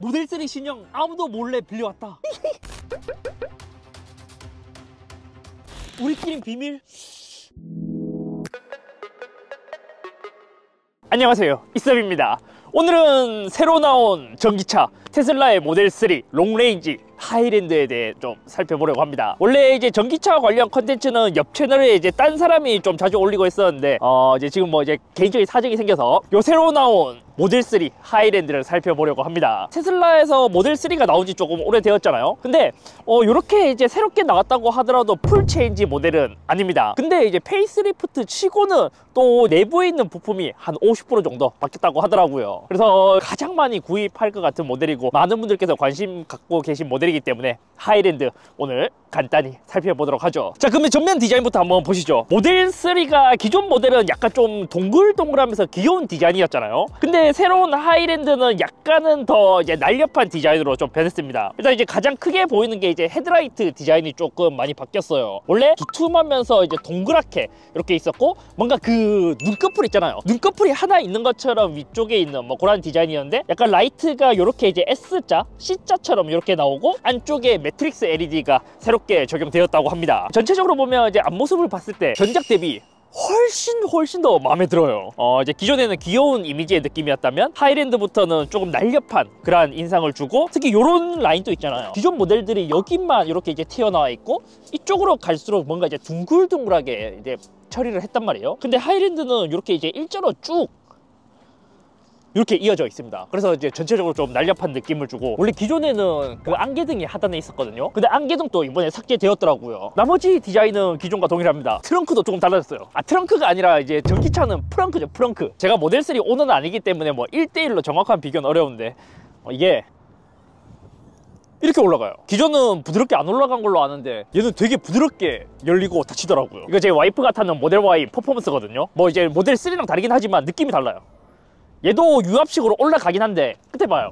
모델 3 신형 아무도 몰래 빌려왔다. 우리끼리 비밀. 안녕하세요, 이섭입니다. 오늘은 새로 나온 전기차 테슬라의 모델 3 롱레인지 하이랜드에 대해 좀 살펴보려고 합니다. 원래 이제 전기차 관련 컨텐츠는 옆 채널에 이제 딴 사람이 좀 자주 올리고 있었는데 이제 지금 뭐 이제 개인적인 사정이 생겨서 요 새로 나온 모델 3 하이랜드를 살펴보려고 합니다. 테슬라에서 모델 3가 나온 지 조금 오래되었잖아요. 근데 요렇게 이제 새롭게 나왔다고 하더라도 풀 체인지 모델은 아닙니다. 근데 이제 페이스리프트 치고는 또 내부에 있는 부품이 한 50% 정도 바뀌었다고 하더라고요. 그래서 가장 많이 구입할 것 같은 모델이고 많은 분들께서 관심 갖고 계신 모델이기 때문에 하이랜드 오늘 간단히 살펴보도록 하죠. 자, 그러면 전면 디자인부터 한번 보시죠. 모델 3가 기존 모델은 약간 좀 동글동글하면서 귀여운 디자인이었잖아요. 근데 새로운 하이랜드는 약간은 더 이제 날렵한 디자인으로 좀 변했습니다. 일단 이제 가장 크게 보이는 게 이제 헤드라이트 디자인이 조금 많이 바뀌었어요. 원래 두툼하면서 이제 동그랗게 이렇게 있었고, 뭔가 그 눈꺼풀 있잖아요. 눈꺼풀이 하나 있는 것처럼 위쪽에 있는 뭐 그런 디자인이었는데, 약간 라이트가 이렇게 이제 S자, C자처럼 이렇게 나오고 안쪽에 매트릭스 LED가 새롭게 적용되었다고 합니다. 전체적으로 보면 이제 앞모습을 봤을 때 전작 대비 훨씬 더 마음에 들어요. 이제 기존에는 귀여운 이미지의 느낌이었다면 하이랜드부터는 조금 날렵한 그러한 인상을 주고, 특히 요런 라인도 있잖아요. 기존 모델들이 여기만 이렇게 이제 튀어나와 있고 이쪽으로 갈수록 뭔가 이제 둥글둥글하게 이제 처리를 했단 말이에요. 근데 하이랜드는 이렇게 이제 일자로 쭉 이렇게 이어져 있습니다. 그래서 이제 전체적으로 좀 날렵한 느낌을 주고, 원래 기존에는 그 안개등이 하단에 있었거든요. 근데 안개등도 이번에 삭제되었더라고요. 나머지 디자인은 기존과 동일합니다. 트렁크도 조금 달라졌어요. 트렁크가 아니라 이제 전기차는 프렁크죠, 프렁크. 제가 모델 3 오너는 아니기 때문에 뭐 1대1로 정확한 비교는 어려운데 이게 이렇게 올라가요. 기존은 부드럽게 안 올라간 걸로 아는데 얘는 되게 부드럽게 열리고 닫히더라고요. 이거 제 와이프가 타는 모델 Y 퍼포먼스거든요. 뭐 이제 모델 3랑 다르긴 하지만 느낌이 달라요. 얘도 유압식으로 올라가긴 한데 끝에 봐요.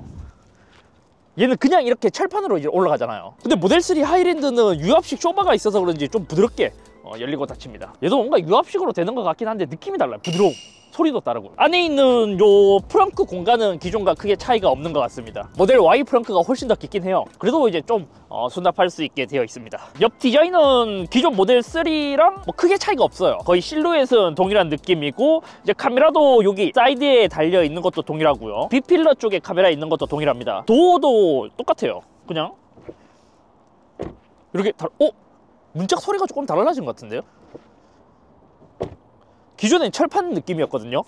얘는 그냥 이렇게 철판으로 이제 올라가잖아요. 근데 모델 3 하이랜드는 유압식 쇼바가 있어서 그런지 좀 부드럽게 열리고 닫힙니다. 얘도 뭔가 유압식으로 되는 것 같긴 한데 느낌이 달라요. 부드러움, 소리도 다르고. 안에 있는 요 프렁크 공간은 기존과 크게 차이가 없는 것 같습니다. 모델 Y 프렁크가 훨씬 더 깊긴 해요. 그래도 이제 좀 수납할 수 있게 되어 있습니다. 옆 디자인은 기존 모델 3랑 뭐 크게 차이가 없어요. 거의 실루엣은 동일한 느낌이고, 이제 카메라도 여기 사이드에 달려 있는 것도 동일하고요. B필러 쪽에 카메라 있는 것도 동일합니다. 도어도 똑같아요. 그냥 이렇게 문짝 소리가 조금 달라진 것 같은데요? 기존엔 철판 느낌이었거든요.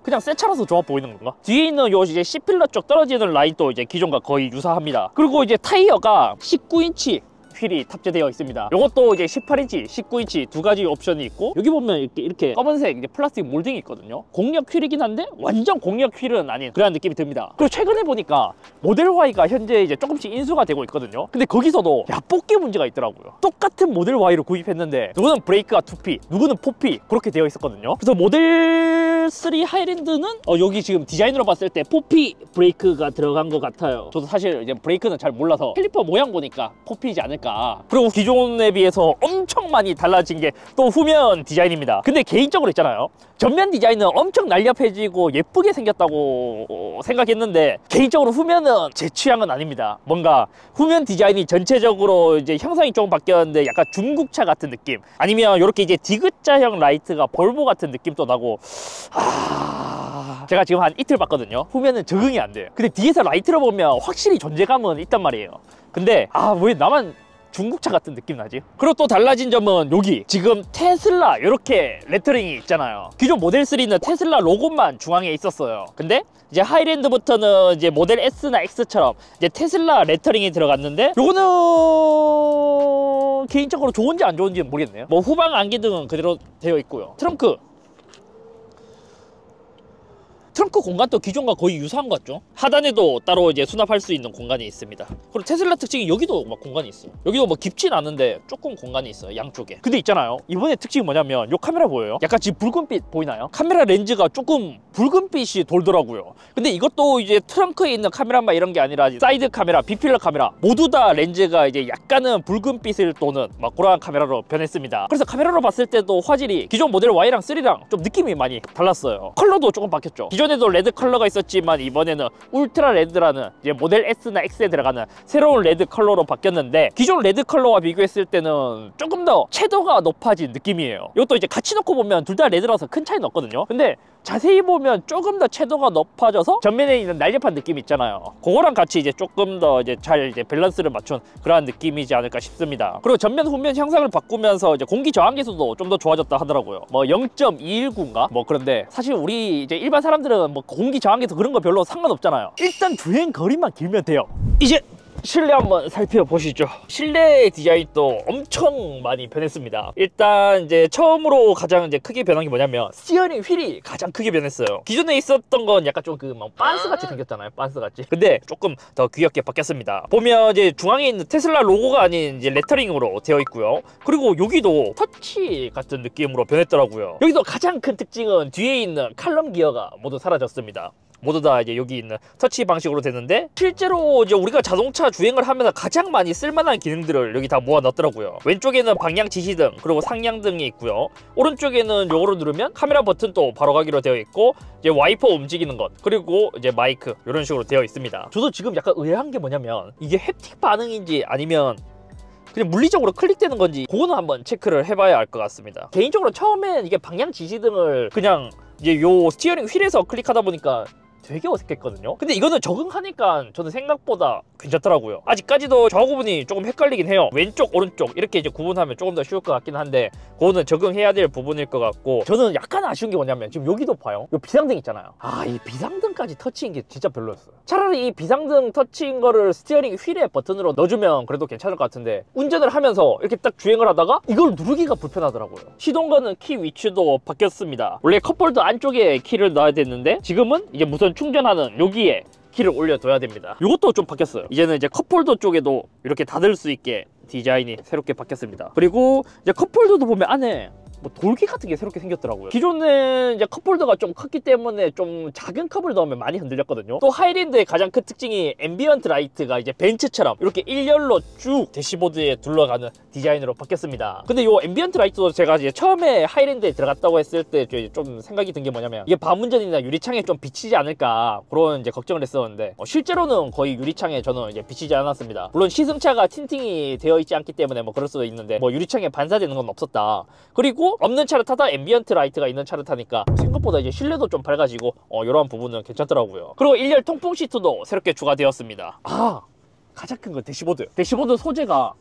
그냥 새 차라서 좋아 보이는 건가? 뒤에 있는 요 이제 C필러 쪽 떨어지는 라인도 이제 기존과 거의 유사합니다. 그리고 이제 타이어가 19인치 휠이 탑재되어 있습니다. 이것도 이제 18인치, 19인치 두 가지 옵션이 있고, 여기 보면 이렇게 검은색 이제 플라스틱 몰딩이 있거든요. 공력 휠이긴 한데 완전 공력 휠은 아닌 그런 느낌이 듭니다. 그리고 최근에 보니까 모델 Y가 현재 이제 조금씩 인수가 되고 있거든요. 근데 거기서도 뽑기 문제가 있더라고요. 똑같은 모델 Y를 구입했는데 누구는 브레이크가 2P, 누구는 4P 그렇게 되어 있었거든요. 그래서 모델 3 하이랜드는 여기 지금 디자인으로 봤을 때 4P 브레이크가 들어간 것 같아요. 저도 사실 이제 브레이크는 잘 몰라서 캘리퍼 모양 보니까 4P이지 않을까. 그리고 기존에 비해서 엄청 많이 달라진 게 또 후면 디자인입니다. 근데 개인적으로 있잖아요, 전면 디자인은 엄청 날렵해지고 예쁘게 생겼다고 생각했는데 개인적으로 후면은 제 취향은 아닙니다. 뭔가 후면 디자인이 전체적으로 이제 형상이 조금 바뀌었는데 약간 중국차 같은 느낌, 아니면 이렇게 이제 디귿자형 라이트가 볼보 같은 느낌도 나고, 제가 지금 한 이틀 봤거든요. 후면은 적응이 안 돼요. 근데 뒤에서 라이트를 보면 확실히 존재감은 있단 말이에요. 근데 왜 나만 중국차 같은 느낌 나지? 그리고 또 달라진 점은 여기 지금 테슬라 이렇게 레터링이 있잖아요. 기존 모델 3는 테슬라 로고만 중앙에 있었어요. 근데 이제 하이랜드부터는 이제 모델 S나 X처럼 이제 테슬라 레터링이 들어갔는데, 요거는 개인적으로 좋은지 안 좋은지는 모르겠네요. 뭐 후방 안개등은 그대로 되어 있고요. 트렁크 공간도 기존과 거의 유사한 것 같죠? 하단에도 따로 이제 수납할 수 있는 공간이 있습니다. 그리고 테슬라 특징이 여기도 막 공간이 있어요. 여기도 뭐 깊진 않은데 조금 공간이 있어요, 양쪽에. 근데 있잖아요, 이번에 특징이 뭐냐면 요 카메라 보여요? 약간 지금 붉은빛 보이나요? 카메라 렌즈가 조금 붉은빛이 돌더라고요. 근데 이것도 이제 트렁크에 있는 카메라만 이런 게 아니라 사이드 카메라, B필러 카메라 모두 다 렌즈가 이제 약간은 붉은빛을 도는 막 그러한 카메라로 변했습니다. 그래서 카메라로 봤을 때도 화질이 기존 모델 Y랑 3랑 좀 느낌이 많이 달랐어요. 컬러도 조금 바뀌었죠. 기존에 기존에도 레드 컬러가 있었지만 이번에는 울트라 레드라는 이제 모델 S나 X에 들어가는 새로운 레드 컬러로 바뀌었는데, 기존 레드 컬러와 비교했을 때는 조금 더 채도가 높아진 느낌이에요. 이것도 이제 같이 놓고 보면 둘 다 레드라서 큰 차이는 없거든요. 근데 자세히 보면 조금 더 채도가 높아져서 전면에 있는 날렵한 느낌 있잖아요. 그거랑 같이 이제 조금 더 이제 잘 이제 밸런스를 맞춘 그러한 느낌이지 않을까 싶습니다. 그리고 전면 후면 형상을 바꾸면서 이제 공기 저항계수도 좀 더 좋아졌다 하더라고요. 뭐 0.219인가 뭐. 그런데 사실 우리 이제 일반 사람들은 뭐 공기 저항계수 그런 거 별로 상관없잖아요. 일단 주행 거리만 길면 돼요. 이제 실내 한번 살펴보시죠. 실내 디자인도 엄청 많이 변했습니다. 일단 이제 처음으로 가장 이제 크게 변한 게 뭐냐면 스티어링 휠이 가장 크게 변했어요. 기존에 있었던 건 약간 좀 그 막 빤스 같이 생겼잖아요. 빤스 같이. 근데 조금 더 귀엽게 바뀌었습니다. 보면 이제 중앙에 있는 테슬라 로고가 아닌 이제 레터링으로 되어 있고요. 그리고 여기도 터치 같은 느낌으로 변했더라고요. 여기도 가장 큰 특징은 뒤에 있는 칼럼 기어가 모두 사라졌습니다. 모두 다 이제 여기 있는 터치 방식으로 되는데, 실제로 이제 우리가 자동차 주행을 하면서 가장 많이 쓸만한 기능들을 여기 다 모아놨더라고요. 왼쪽에는 방향 지시등, 그리고 상향등이 있고요. 오른쪽에는 요거를 누르면 카메라 버튼도 바로 가기로 되어 있고, 이제 와이퍼 움직이는 것, 그리고 이제 마이크 이런 식으로 되어 있습니다. 저도 지금 약간 의아한 게 뭐냐면 이게 햅틱 반응인지 아니면 그냥 물리적으로 클릭되는 건지 그거는 한번 체크를 해봐야 알 것 같습니다. 개인적으로 처음엔 이게 방향 지시등을 그냥 이제 요 스티어링 휠에서 클릭하다 보니까 되게 어색했거든요. 근데 이거는 적응하니까 저는 생각보다 괜찮더라고요. 아직까지도 저 부분이 조금 헷갈리긴 해요. 왼쪽 오른쪽 이렇게 이제 구분하면 조금 더 쉬울 것 같긴 한데, 그거는 적응해야 될 부분일 것 같고, 저는 약간 아쉬운 게 뭐냐면 지금 여기도 봐요. 이 비상등 있잖아요. 이 비상등까지 터치인 게 진짜 별로였어요. 차라리 이 비상등 터치인 거를 스티어링 휠에 버튼으로 넣어주면 그래도 괜찮을 것 같은데, 운전을 하면서 이렇게 딱 주행을 하다가 이걸 누르기가 불편하더라고요. 시동거는 키 위치도 바뀌었습니다. 원래 컵홀더 안쪽에 키를 넣어야 됐는데 지금은 이제 무선 충전하는 여기에 키를 올려둬야 됩니다. 이것도 좀 바뀌었어요. 이제는 이제 컵홀더 쪽에도 이렇게 닫을 수 있게 디자인이 새롭게 바뀌었습니다. 그리고 이제 컵홀더도 보면 안에 뭐 돌기 같은 게 새롭게 생겼더라고요. 기존에 이제 컵홀더가 좀 컸기 때문에 좀 작은 컵을 넣으면 많이 흔들렸거든요. 또 하이랜드의 가장 큰 특징이 앰비언트 라이트가 이제 벤츠처럼 이렇게 일렬로 쭉 대시보드에 둘러가는 디자인으로 바뀌었습니다. 근데 요 앰비언트 라이트도 제가 이제 처음에 하이랜드에 들어갔다고 했을 때 좀 생각이 든 게 뭐냐면 이게 반문전이나 유리창에 좀 비치지 않을까 그런 이제 걱정을 했었는데, 실제로는 거의 유리창에 저는 이제 비치지 않았습니다. 물론 시승차가 틴팅이 되어 있지 않기 때문에 뭐 그럴 수도 있는데, 뭐 유리창에 반사되는 건 없었다. 그리고 없는 차를 타다 앰비언트 라이트가 있는 차를 타니까 생각보다 이제 실내도 좀 밝아지고 이런 부분은 괜찮더라고요. 그리고 1열 통풍 시트도 새롭게 추가되었습니다. 가장 큰 건 대시보드 소재가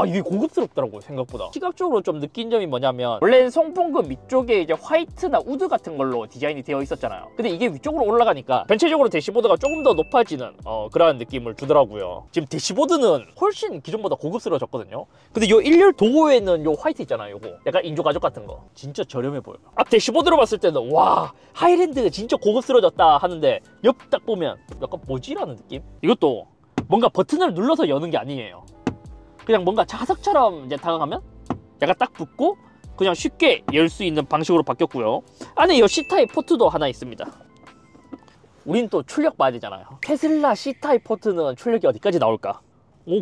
이게 고급스럽더라고요. 생각보다. 시각적으로 좀 느낀 점이 뭐냐면, 원래는 송풍구 밑쪽에 이제 화이트나 우드 같은 걸로 디자인이 되어 있었잖아요. 근데 이게 위쪽으로 올라가니까 전체적으로 대시보드가 조금 더 높아지는 그러한 느낌을 주더라고요. 지금 대시보드는 훨씬 기존보다 고급스러워졌거든요. 근데 요 1열 도어에는 요 화이트 있잖아요. 요거 약간 인조 가죽 같은 거 진짜 저렴해 보여요. 앞 대시보드로 봤을 때는 와, 하이랜드가 진짜 고급스러워졌다 하는데, 옆 딱 보면 약간 뭐지라는 느낌? 이것도 뭔가 버튼을 눌러서 여는 게 아니에요. 그냥 뭔가 자석처럼 이제 다가가면 약간 딱 붙고 그냥 쉽게 열 수 있는 방식으로 바뀌었고요. 안에 이 C타입 포트도 하나 있습니다. 우린 또 출력 봐야 되잖아요. 테슬라 C타입 포트는 출력이 어디까지 나올까?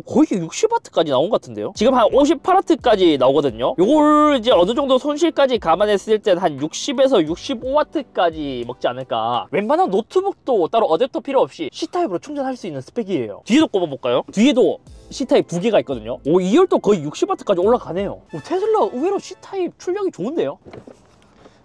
거의 60W까지 나온 것 같은데요. 지금 한 58W까지 나오거든요. 요걸 이제 어느 정도 손실까지 감안했을 때 한 60에서 65W까지 먹지 않을까. 웬만한 노트북도 따로 어댑터 필요 없이 C타입으로 충전할 수 있는 스펙이에요. 뒤에도 꼽아볼까요? 뒤에도 C타입 2개가 있거든요. 2열도 거의 60W까지 올라가네요. 테슬라 의외로 C타입 출력이 좋은데요.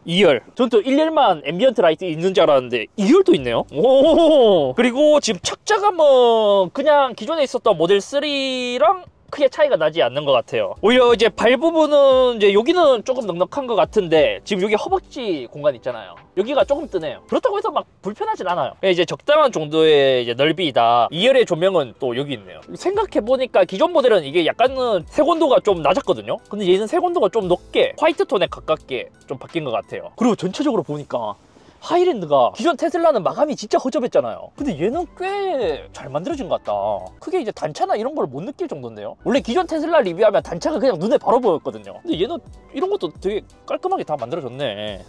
2열. 전 또 1열만 앰비언트 라이트 있는 줄 알았는데 2열도 있네요. 오. 그리고 지금 착자감은 그냥 기존에 있었던 모델 3랑 크게 차이가 나지 않는 것 같아요. 오히려 이제 발 부분은 이제 여기는 조금 넉넉한 것 같은데, 지금 여기 허벅지 공간 있잖아요. 여기가 조금 뜨네요. 그렇다고 해서 막 불편하진 않아요. 이제 적당한 정도의 이제 넓이다. 2열의 조명은 또 여기 있네요. 생각해보니까 기존 모델은 이게 약간은 색온도가 좀 낮았거든요. 근데 얘는 색온도가 좀 높게 화이트 톤에 가깝게 좀 바뀐 것 같아요. 그리고 전체적으로 보니까 하이랜드가 기존 테슬라는 마감이 진짜 허접했잖아요. 근데 얘는 꽤 잘 만들어진 것 같다. 크게 이제 단차나 이런 걸 못 느낄 정도인데요. 원래 기존 테슬라 리뷰하면 단차가 그냥 눈에 바로 보였거든요. 근데 얘는 이런 것도 되게 깔끔하게 다 만들어졌네.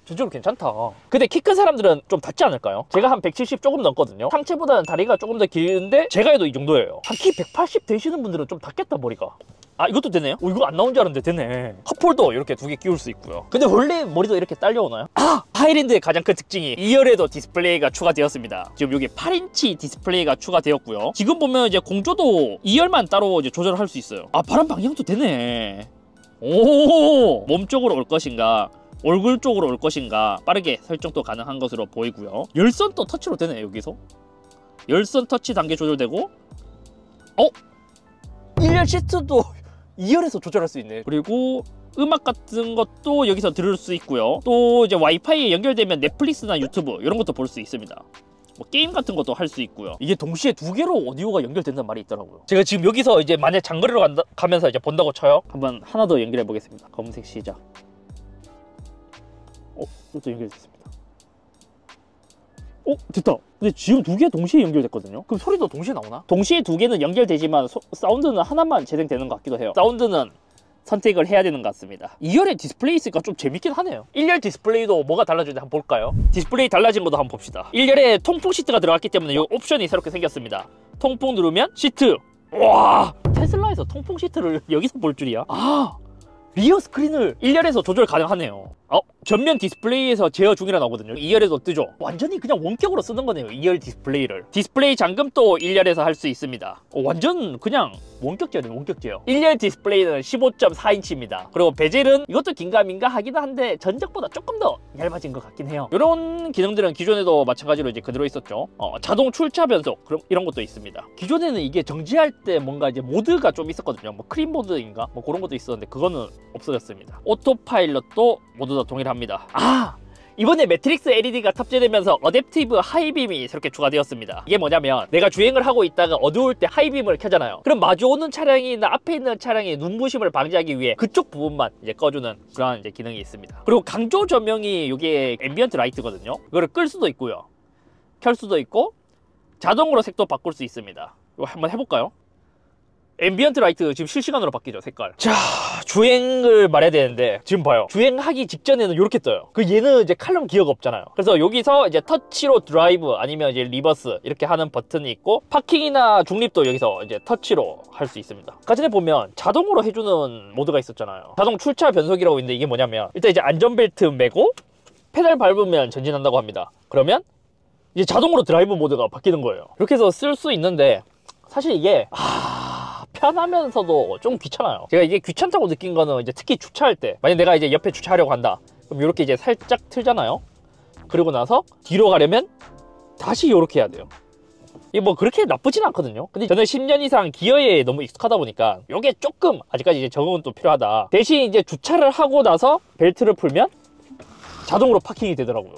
전체적으로 괜찮다. 근데 키 큰 사람들은 좀 닿지 않을까요? 제가 한 170 조금 넘거든요. 상체보다는 다리가 조금 더 길는데 제가 해도 이 정도예요. 한 키 180 되시는 분들은 좀 닿겠다, 머리가. 아 이것도 되네요? 이거 안 나온 줄 알았는데 되네. 컵홀더 이렇게 2개 끼울 수 있고요. 근데 원래 머리도 이렇게 딸려오나요? 아! 하이랜드의 가장 큰 특징이 2열에도 디스플레이가 추가되었습니다. 지금 여기 8인치 디스플레이가 추가되었고요. 지금 보면 이제 공조도 2열만 따로 이제 조절할 수 있어요. 아 바람 방향도 되네. 오! 몸 쪽으로 올 것인가 얼굴 쪽으로 올 것인가 빠르게 설정도 가능한 것으로 보이고요. 열선도 터치로 되네. 여기서 열선 터치 단계 조절되고 1열 시트도 2열에서 조절할 수 있네. 그리고 음악 같은 것도 여기서 들을 수 있고요. 또 이제 와이파이에 연결되면 넷플릭스나 유튜브 이런 것도 볼 수 있습니다. 뭐 게임 같은 것도 할 수 있고요. 이게 동시에 2개로 오디오가 연결된다는 말이 있더라고요. 제가 지금 여기서 이제 만약 장거리로 가면서 이제 본다고 쳐요. 한번 하나 더 연결해 보겠습니다. 검색 시작. 이것도 연결됐습니다. 됐다. 근데 지금 2개 동시에 연결됐거든요. 그럼 소리도 동시에 나오나? 동시에 2개는 연결되지만 사운드는 하나만 재생되는 것 같기도 해요. 사운드는 선택을 해야 되는 것 같습니다. 2열에 디스플레이 있으니까 좀 재밌긴 하네요. 1열 디스플레이도 뭐가 달라지는지 한번 볼까요? 디스플레이 달라진 것도 한번 봅시다. 1열에 통풍 시트가 들어갔기 때문에 이 옵션이 새롭게 생겼습니다. 통풍 누르면 시트. 와! 테슬라에서 통풍 시트를 여기서 볼 줄이야? 아! 리어 스크린을 1열에서 조절 가능하네요. 전면 디스플레이에서 제어 중이라 나오거든요. 2열에도 뜨죠. 완전히 그냥 원격으로 쓰는 거네요. 2열 디스플레이를. 디스플레이 잠금도 1열에서 할 수 있습니다. 완전 그냥 원격제네. 원격제요. 1열 디스플레이는 15.4인치입니다. 그리고 베젤은 이것도 긴가민가 하긴 한데 전작보다 조금 더 얇아진 것 같긴 해요. 이런 기능들은 기존에도 마찬가지로 이제 그대로 있었죠. 자동 출차 변속 이런 것도 있습니다. 기존에는 이게 정지할 때 뭔가 이제 모드가 좀 있었거든요. 뭐 크림 모드인가 뭐 그런 것도 있었는데 그거는 없어졌습니다. 오토파일럿도 모두 다 동일합니다. 이번에 매트릭스 LED가 탑재되면서 어댑티브 하이빔이 새롭게 추가되었습니다. 이게 뭐냐면 내가 주행을 하고 있다가 어두울 때 하이빔을 켜잖아요. 그럼 마주오는 차량이나 앞에 있는 차량의 눈부심을 방지하기 위해 그쪽 부분만 이제 꺼주는 그런 이제 기능이 있습니다. 그리고 강조 조명이 이게 앰비언트 라이트거든요. 이거를 끌 수도 있고요. 켤 수도 있고 자동으로 색도 바꿀 수 있습니다. 이거 한번 해볼까요? 앰비언트 라이트 지금 실시간으로 바뀌죠, 색깔. 자, 주행을 말해야 되는데 지금 봐요. 주행하기 직전에는 이렇게 떠요. 얘는 이제 칼럼 기어가 없잖아요. 그래서 여기서 이제 터치로 드라이브 아니면 이제 리버스 이렇게 하는 버튼이 있고 파킹이나 중립도 여기서 이제 터치로 할 수 있습니다. 아까 전에 보면 자동으로 해주는 모드가 있었잖아요. 자동 출차 변속이라고 있는데 이게 뭐냐면 일단 이제 안전벨트 매고 페달 밟으면 전진한다고 합니다. 그러면 이제 자동으로 드라이브 모드가 바뀌는 거예요. 이렇게 해서 쓸 수 있는데 사실 이게 편하면서도 좀 귀찮아요. 제가 이게 귀찮다고 느낀 거는 이제 특히 주차할 때 만약 내가 이제 옆에 주차하려고 한다. 그럼 이렇게 이제 살짝 틀잖아요. 그리고 나서 뒤로 가려면 다시 이렇게 해야 돼요. 이게 뭐 그렇게 나쁘진 않거든요. 근데 저는 10년 이상 기어에 너무 익숙하다 보니까 이게 조금 아직까지 이제 적응은 또 필요하다. 대신 이제 주차를 하고 나서 벨트를 풀면 자동으로 파킹이 되더라고요.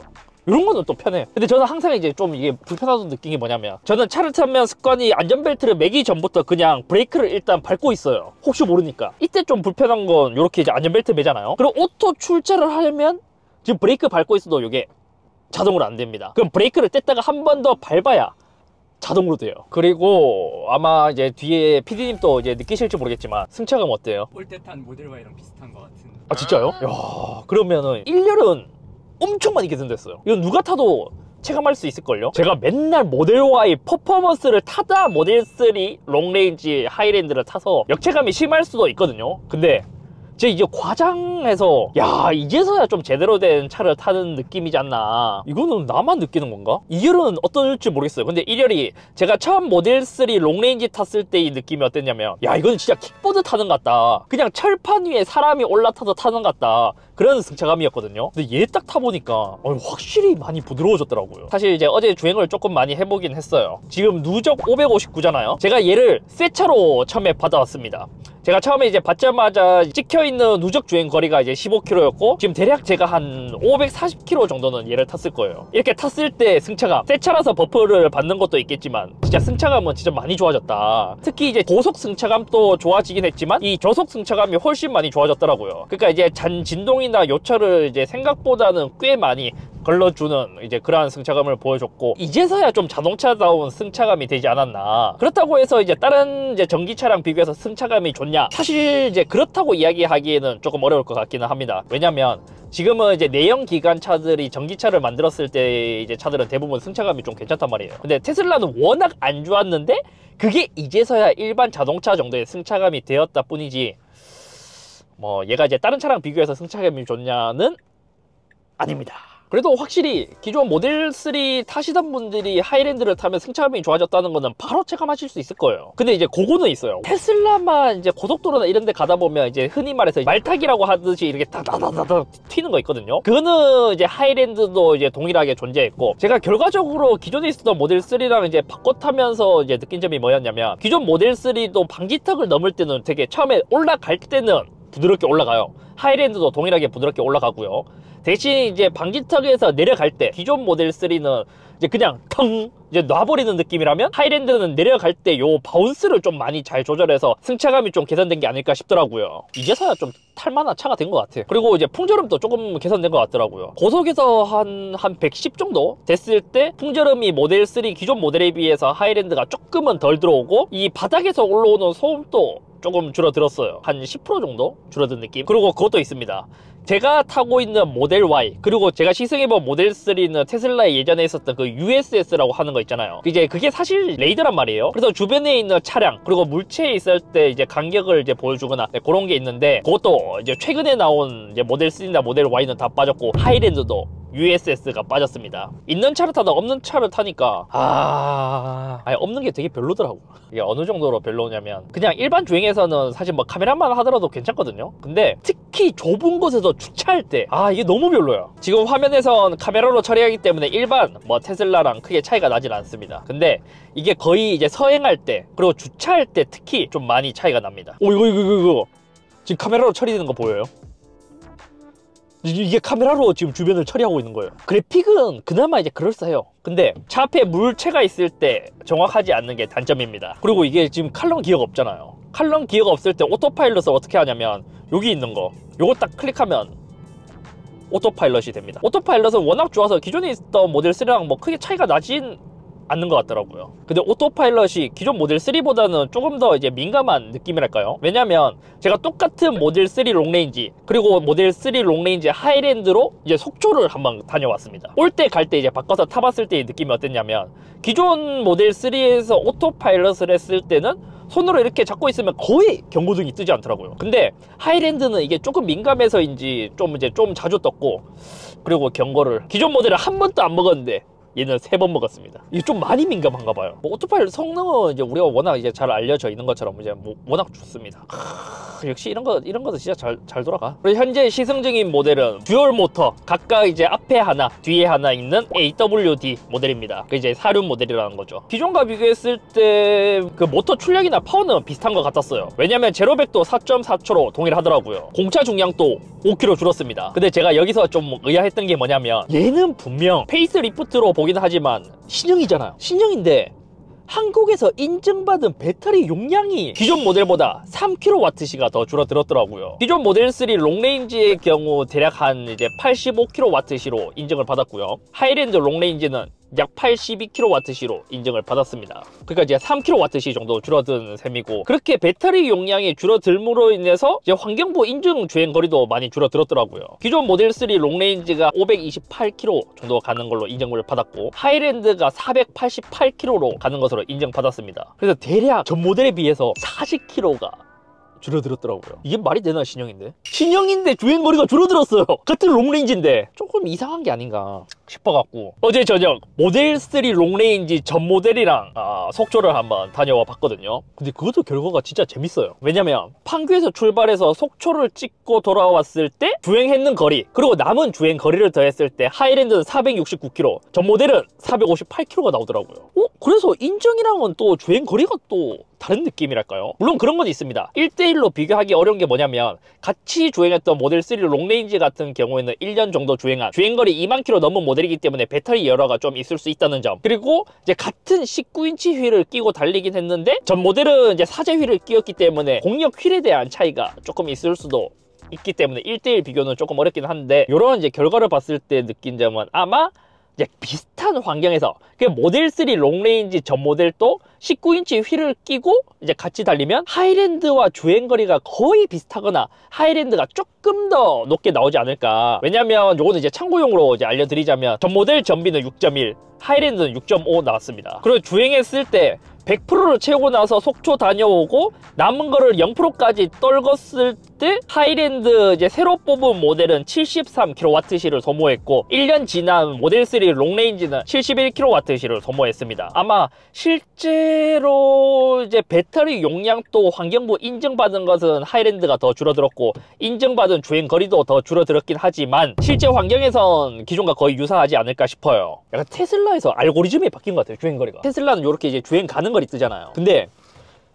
이런 거는 또 편해요. 근데 저는 항상 이제 좀 이게 불편하다고 느낀 게 뭐냐면 저는 차를 타면 습관이 안전벨트를 매기 전부터 그냥 브레이크를 일단 밟고 있어요. 혹시 모르니까. 이때 좀 불편한 건 이렇게 이제 안전벨트 매잖아요. 그리고 오토 출차를 하려면 지금 브레이크 밟고 있어도 이게 자동으로 안 됩니다. 그럼 브레이크를 뗐다가 한 번 더 밟아야 자동으로 돼요. 그리고 아마 이제 뒤에 PD님도 이제 느끼실지 모르겠지만 승차감 어때요? 올 때 탄 모델 Y랑 비슷한 것 같은. 아 진짜요? 야, 그러면은 1열은 엄청 많이 개선됐어요. 이건 누가 타도 체감할 수 있을걸요? 제가 맨날 모델 Y 퍼포먼스를 타다 모델 3 롱레인지 하이랜드를 타서 역체감이 심할 수도 있거든요. 근데 제가 이제 과장해서 야 이제서야 좀 제대로 된 차를 타는 느낌이지 않나. 이거는 나만 느끼는 건가? 2열은 어떨지 모르겠어요. 근데 1열이 제가 처음 모델 3 롱레인지 탔을 때의 느낌이 어땠냐면 야 이건 진짜 킥보드 타는 것 같다. 그냥 철판 위에 사람이 올라타서 타는 것 같다. 그런 승차감이었거든요. 근데 얘 딱 타보니까 확실히 많이 부드러워졌더라고요. 사실 이제 어제 주행을 조금 많이 해보긴 했어요. 지금 누적 559잖아요. 제가 얘를 새 차로 처음에 받아왔습니다. 제가 처음에 이제 받자마자 찍혀있는 누적 주행 거리가 이제 15km였고 지금 대략 제가 한 540km 정도는 얘를 탔을 거예요. 이렇게 탔을 때 승차감, 새 차라서 버프를 받는 것도 있겠지만 진짜 승차감은 진짜 많이 좋아졌다. 특히 이제 고속 승차감도 좋아지긴 했지만 이 저속 승차감이 훨씬 많이 좋아졌더라고요. 그러니까 이제 진동이나 요철을 이제 생각보다는 꽤 많이 걸러주는 이제 그러한 승차감을 보여줬고, 이제서야 좀 자동차다운 승차감이 되지 않았나. 그렇다고 해서 이제 다른 이제 전기차랑 비교해서 승차감이 좋냐? 사실 이제 그렇다고 이야기하기에는 조금 어려울 것 같기는 합니다. 왜냐면 지금은 이제 내연 기관차들이 전기차를 만들었을 때 이제 차들은 대부분 승차감이 좀 괜찮단 말이에요. 근데 테슬라는 워낙 안 좋았는데 그게 이제서야 일반 자동차 정도의 승차감이 되었다 뿐이지, 뭐 얘가 이제 다른 차랑 비교해서 승차감이 좋냐는 아닙니다. 그래도 확실히 기존 모델 3 타시던 분들이 하이랜드를 타면 승차감이 좋아졌다는 거는 바로 체감하실 수 있을 거예요. 근데 이제 그거는 있어요. 테슬라만 이제 고속도로나 이런 데 가다 보면 이제 흔히 말해서 말타기라고 하듯이 이렇게 다다다다다 튀는 거 있거든요. 그거는 이제 하이랜드도 이제 동일하게 존재했고, 제가 결과적으로 기존에 있었던 모델 3랑 이제 바꿔 타면서 이제 느낀 점이 뭐였냐면, 기존 모델 3도 방지턱을 넘을 때는 되게 처음에 올라갈 때는 부드럽게 올라가요. 하이랜드도 동일하게 부드럽게 올라가고요. 대신 이제 방지턱에서 내려갈 때 기존 모델 3는 이제 그냥 텅 이제 놔버리는 느낌이라면, 하이랜드는 내려갈 때 요 바운스를 좀 많이 잘 조절해서 승차감이 좀 개선된 게 아닐까 싶더라고요. 이제서야 좀 탈만한 차가 된 것 같아. 그리고 이제 풍절음도 조금 개선된 것 같더라고요. 고속에서 한 110 정도 됐을 때 풍절음이 모델 3 기존 모델에 비해서 하이랜드가 조금은 덜 들어오고, 이 바닥에서 올라오는 소음도 조금 줄어들었어요. 한 10% 정도 줄어든 느낌. 그리고 그것도 있습니다. 제가 타고 있는 모델 Y, 그리고 제가 시승해본 모델 3는 테슬라에 예전에 있었던 그 USS라고 하는 거 있잖아요. 이제 그게 사실 레이더란 말이에요. 그래서 주변에 있는 차량, 그리고 물체에 있을 때 이제 간격을 이제 보여주거나 그런 게 있는데, 그것도 이제 최근에 나온 이제 모델 3나 모델 Y는 다 빠졌고, 하이랜드도 USS가 빠졌습니다. 있는 차를 타다 없는 차를 타니까 아니 없는 게 되게 별로더라고. 이게 어느 정도로 별로냐면, 그냥 일반 주행에서는 사실 뭐 카메라만 하더라도 괜찮거든요. 근데 특히 좁은 곳에서 주차할 때 이게 너무 별로야. 지금 화면에선 카메라로 처리하기 때문에 일반 뭐 테슬라랑 크게 차이가 나진 않습니다. 근데 이게 거의 이제 서행할 때, 그리고 주차할 때 특히 좀 많이 차이가 납니다. 이거 지금 카메라로 처리되는 거 보여요? 이게 카메라로 지금 주변을 처리하고 있는 거예요. 그래픽은 그나마 이제 그럴싸해요. 근데 차 앞에 물체가 있을 때 정확하지 않는 게 단점입니다. 그리고 이게 지금 칼럼 기어가 없잖아요. 칼럼 기어가 없을 때 오토파일럿을 어떻게 하냐면, 여기 있는 거 요거 딱 클릭하면 오토파일럿이 됩니다. 오토파일럿은 워낙 좋아서 기존에 있던 모델 3랑 뭐 크게 차이가 나진 않는 것 같더라고요. 근데 오토파일럿이 기존 모델 3보다는 조금 더 이제 민감한 느낌이랄까요? 왜냐면 제가 똑같은 모델 3 롱레인지, 그리고 모델 3 롱레인지 하이랜드로 이제 속초를 한번 다녀왔습니다. 올 때 갈 때 이제 바꿔서 타봤을 때의 느낌이 어땠냐면, 기존 모델 3에서 오토파일럿을 했을 때는 손으로 이렇게 잡고 있으면 거의 경고등이 뜨지 않더라고요. 근데 하이랜드는 이게 조금 민감해서인지 좀 자주 떴고, 그리고 경고를 기존 모델은 한 번도 안 먹었는데 얘는 3번 먹었습니다. 이게 좀 많이 민감한가 봐요. 뭐 오토파일럿 성능은 이제 우리가 워낙 이제 잘 알려져 있는 것처럼 이제 뭐 워낙 좋습니다. 역시 이런 것도 진짜 잘 돌아가. 그리고 현재 시승 중인 모델은 듀얼 모터, 각각 이제 앞에 하나 뒤에 하나 있는 AWD 모델입니다. 그 이제 사륜 모델이라는 거죠. 기존과 비교했을 때 그 모터 출력이나 파워는 비슷한 것 같았어요. 왜냐면 제로백도 4.4초로 동일하더라고요. 공차 중량도 5kg 줄었습니다. 근데 제가 여기서 좀 의아했던 게 뭐냐면, 얘는 분명 페이스리프트로 보긴 하지만 신형이잖아요. 신형인데 한국에서 인증받은 배터리 용량이 기존 모델보다 3kWh가 더 줄어들었더라고요. 기존 모델 3 롱레인지의 경우 대략 한 이제 85kWh로 인증을 받았고요. 하이랜드 롱레인지는 약 82kWh로 인증을 받았습니다. 그러니까 이제 3kWh 정도 줄어든 셈이고, 그렇게 배터리 용량이 줄어들므로 인해서 이제 환경부 인증 주행거리도 많이 줄어들었더라고요. 기존 모델 3 롱레인지가 528km 정도 가는 걸로 인증을 받았고, 하이랜드가 488km로 가는 것으로 인정받았습니다. 그래서 대략 전 모델에 비해서 40km가 줄어들었더라고요. 이게 말이 되나? 신형인데 주행거리가 줄어들었어요. 같은 롱레인지인데 조금 이상한 게 아닌가 싶어갖고 어제 저녁 모델 3 롱레인지 전 모델이랑 속초를 한번 다녀와 봤거든요. 근데 그것도 결과가 진짜 재밌어요. 왜냐면 판교에서 출발해서 속초를 찍고 돌아왔을 때 주행했는 거리, 그리고 남은 주행 거리를 더했을 때 하이랜드는 469km, 전 모델은 458km가 나오더라고요. 그래서 인정이랑은 또 주행 거리가 또 다른 느낌이랄까요? 물론 그런 건 있습니다. 1대1로 비교하기 어려운 게 뭐냐면, 같이 주행했던 모델 3 롱레인지 같은 경우에는 1년 정도 주행한 주행거리 2만 킬로 넘은 모델이기 때문에 배터리 열화가 좀 있을 수 있다는 점, 그리고 이제 같은 19인치 휠을 끼고 달리긴 했는데 전 모델은 이제 사제 휠을 끼웠기 때문에 공력 휠에 대한 차이가 조금 있을 수도 있기 때문에 1대1 비교는 조금 어렵긴 한데, 이런 이제 결과를 봤을 때 느낀 점은 아마 이제 비슷한 환경에서 그 모델 3 롱레인지 전 모델도 19인치 휠을 끼고 이제 같이 달리면 하이랜드와 주행거리가 거의 비슷하거나 하이랜드가 조금 더 높게 나오지 않을까. 왜냐면 요거는 이제 참고용으로 이제 알려드리자면 전 모델 전비는 6.1, 하이랜드는 6.5 나왔습니다. 그리고 주행했을 때 100%를 채우고 나서 속초 다녀오고 남은 거를 0%까지 떨궜을 때 하이랜드 이제 새로 뽑은 모델은 73kWh를 소모했고 1년 지난 모델 3 롱레인지는 71kWh를 소모했습니다. 아마 실제로 이제 배터리 용량도 환경부 인증받은 것은 하이랜드가 더 줄어들었고 인증받은 주행 거리도 더 줄어들었긴 하지만 실제 환경에선 기존과 거의 유사하지 않을까 싶어요. 약간 테슬라에서 알고리즘이 바뀐 것 같아요. 주행 거리가. 테슬라는 이렇게 이제 주행 가는 거리 뜨잖아요. 근데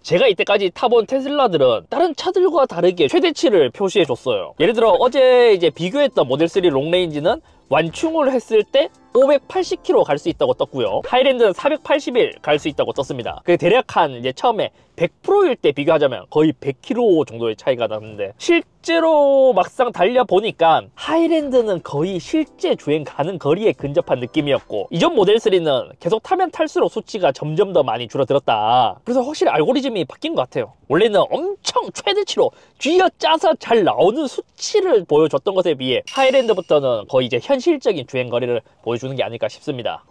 제가 이때까지 타본 테슬라들은 다른 차들과 다르게 최대치를 표시해 줬어요. 예를 들어 어제 이제 비교했던 모델 3 롱레인지는 완충을 했을 때 580km 갈 수 있다고 떴고요. 하이랜드는 481 갈 수 있다고 떴습니다. 그 대략 한 이제 처음에 100%일 때 비교하자면 거의 100km 정도의 차이가 나는데 실제로 막상 달려보니까 하이랜드는 거의 실제 주행 가는 거리에 근접한 느낌이었고 이전 모델 3는 계속 타면 탈수록 수치가 점점 더 많이 줄어들었다. 그래서 확실히 알고리즘이 바뀐 것 같아요. 원래는 엄청 최대치로 쥐어짜서 잘 나오는 수치를 보여줬던 것에 비해 하이랜드부터는 거의 이제 현실적인 주행 거리를 보여주는 게 아닐까 싶습니다.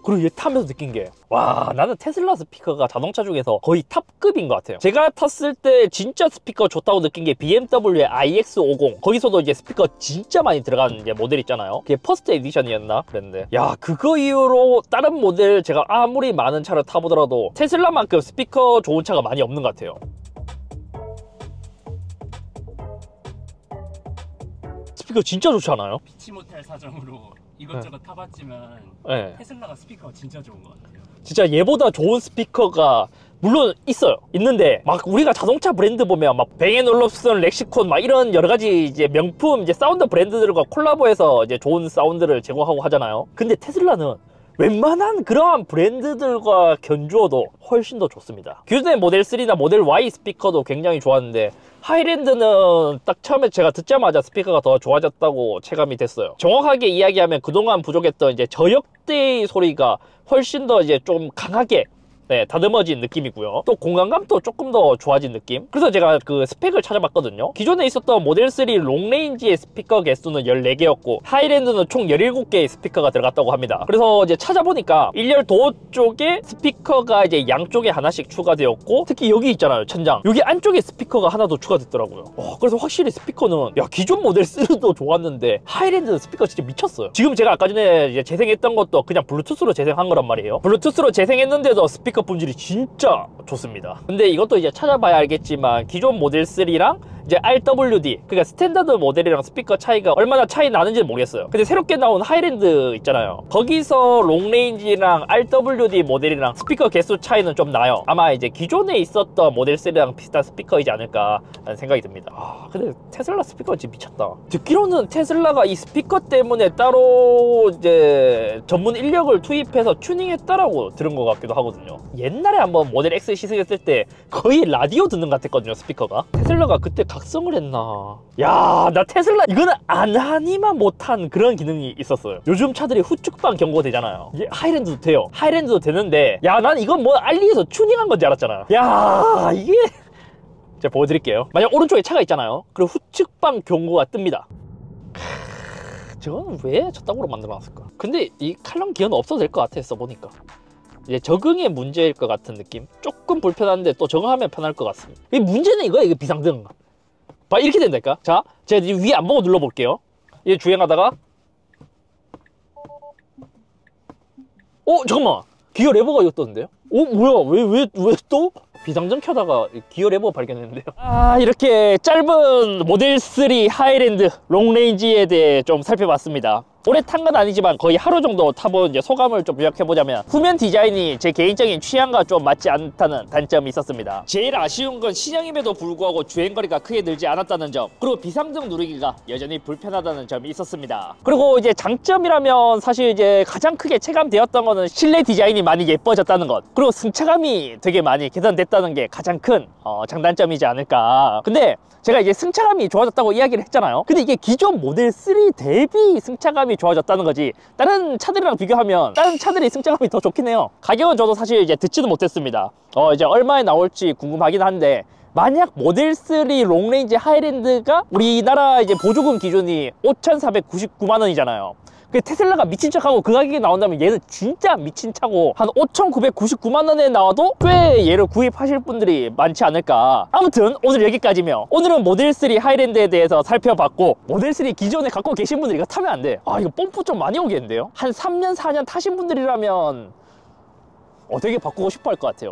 그리고 얘 타면서 느낀 게, 와, 나는 테슬라 스피커가 자동차 중에서 거의 탑급인 것 같아요. 제가 탔을 때 진짜 스피커 좋다고 느낀 게 BMW의 iX50. 거기서도 이제 스피커 진짜 많이 들어간 이제 모델 있잖아요. 그게 퍼스트 에디션이었나 그랬는데, 야, 그거 이후로 다른 모델 제가 아무리 많은 차를 타보더라도 테슬라만큼 스피커 좋은 차가 많이 없는 것 같아요. 스피커 진짜 좋지 않아요? 피치 못할 사정으로 이것저것 타봤지만 네. 테슬라가 스피커가 진짜 좋은 것 같아요. 진짜 얘보다 좋은 스피커가 물론 있어요. 있는데 막 우리가 자동차 브랜드 보면 막 뱅앤올uf슨, 렉시콘 막 이런 여러 가지 이제 명품 이제 사운드 브랜드들과 콜라보해서 이제 좋은 사운드를 제공하고 하잖아요. 근데 테슬라는 웬만한 그러한 브랜드들과 견주어도 훨씬 더 좋습니다. 기존의 모델 3나 모델 Y 스피커도 굉장히 좋았는데 하이랜드는 딱 처음에 제가 듣자마자 스피커가 더 좋아졌다고 체감이 됐어요. 정확하게 이야기하면 그동안 부족했던 이제 저역대의 소리가 훨씬 더 이제 좀 강하게 다듬어진 느낌이고요. 또 공간감도 조금 더 좋아진 느낌. 그래서 제가 그 스펙을 찾아봤거든요. 기존에 있었던 모델 3 롱레인지의 스피커 개수는 14개였고 하이랜드는 총 17개의 스피커가 들어갔다고 합니다. 그래서 이제 찾아보니까 1열 도어 쪽에 스피커가 이제 양쪽에 하나씩 추가되었고 특히 여기 있잖아요, 천장. 여기 안쪽에 스피커가 하나 더 추가됐더라고요. 그래서 확실히 스피커는 기존 모델 3도 좋았는데 하이랜드는 스피커 진짜 미쳤어요. 지금 제가 아까 전에 이제 재생했던 것도 그냥 블루투스로 재생한 거란 말이에요. 블루투스로 재생했는데도 스피커 본질이 진짜 좋습니다. 근데 이것도 이제 찾아봐야 알겠지만 기존 모델 3랑 이제 RWD 그러니까 스탠다드 모델이랑 스피커 차이가 얼마나 차이 나는지 모르겠어요. 근데 새롭게 나온 하이랜드 있잖아요. 거기서 롱레인지랑 RWD 모델이랑 스피커 개수 차이는 좀 나요. 아마 이제 기존에 있었던 모델 3랑 비슷한 스피커이지 않을까 라는 생각이 듭니다. 근데 테슬라 스피커 진짜 미쳤다. 듣기로는 테슬라가 이 스피커 때문에 따로 이제 전문 인력을 투입해서 튜닝했다라고 들은 것 같기도 하거든요. 옛날에 한번 모델 X 시승했을 때 거의 라디오 듣는 것 같았거든요, 스피커가. 테슬라가 그때 각성을 했나. 야, 나 테슬라 이거는 안 하니만 못한 그런 기능이 있었어요. 요즘 차들이 후측방 경고 되잖아요. 이게 하이랜드도 돼요. 하이랜드도 되는데 야, 난 이건 뭐 알리에서 튜닝한 건지 알았잖아요. 야, 이게 제가 보여드릴게요. 만약 오른쪽에 차가 있잖아요. 그리고 후측방 경고가 뜹니다. 저건 왜 저따구로 만들어놨을까? 근데 이 칼럼 기어는 없어도 될 것 같아, 써보니까. 이제 적응의 문제일 것 같은 느낌? 조금 불편한데 또 적응하면 편할 것 같습니다. 이 문제는 이거야, 이거 비상등. 봐, 이렇게 된다니까? 자, 제가 위에 안 보고 눌러볼게요. 이제 주행하다가 잠깐만! 기어 레버가 이거 떴는데요? 뭐야? 왜 또? 비상등 켜다가 기어 레버 발견했는데요. 이렇게 짧은 모델 3 하이랜드 롱레인지에 대해 좀 살펴봤습니다. 오래 탄 건 아니지만 거의 하루 정도 타본 이제 소감을 좀 요약해보자면, 후면 디자인이 제 개인적인 취향과 좀 맞지 않다는 단점이 있었습니다. 제일 아쉬운 건 신형임에도 불구하고 주행거리가 크게 늘지 않았다는 점, 그리고 비상등 누르기가 여전히 불편하다는 점이 있었습니다. 그리고 이제 장점이라면 사실 이제 가장 크게 체감되었던 거는 실내 디자인이 많이 예뻐졌다는 것, 그리고 승차감이 되게 많이 개선됐다는 게 가장 큰 장단점이지 않을까. 근데 제가 이제 승차감이 좋아졌다고 이야기를 했잖아요. 근데 이게 기존 모델 3 대비 승차감이 좋아졌다는 거지, 다른 차들이랑 비교하면 다른 차들이 승차감이 더 좋긴 해요. 가격은 저도 사실 이제 듣지도 못했습니다. 이제 얼마에 나올지 궁금하긴 한데, 만약 모델 3 롱레인지 하이랜드가 우리나라 이제 보조금 기준이 5,499만 원이잖아요. 그 테슬라가 미친 척하고 그 가격에 나온다면 얘는 진짜 미친 차고, 한 5,999만 원에 나와도 꽤 얘를 구입하실 분들이 많지 않을까. 아무튼 오늘 여기까지며, 오늘은 모델 3 하이랜드에 대해서 살펴봤고, 모델 3 기존에 갖고 계신 분들이 이거 타면 안 돼. 이거 뽐뿌 좀 많이 오겠는데요? 한 3년 4년 타신 분들이라면 되게 바꾸고 싶어 할 것 같아요.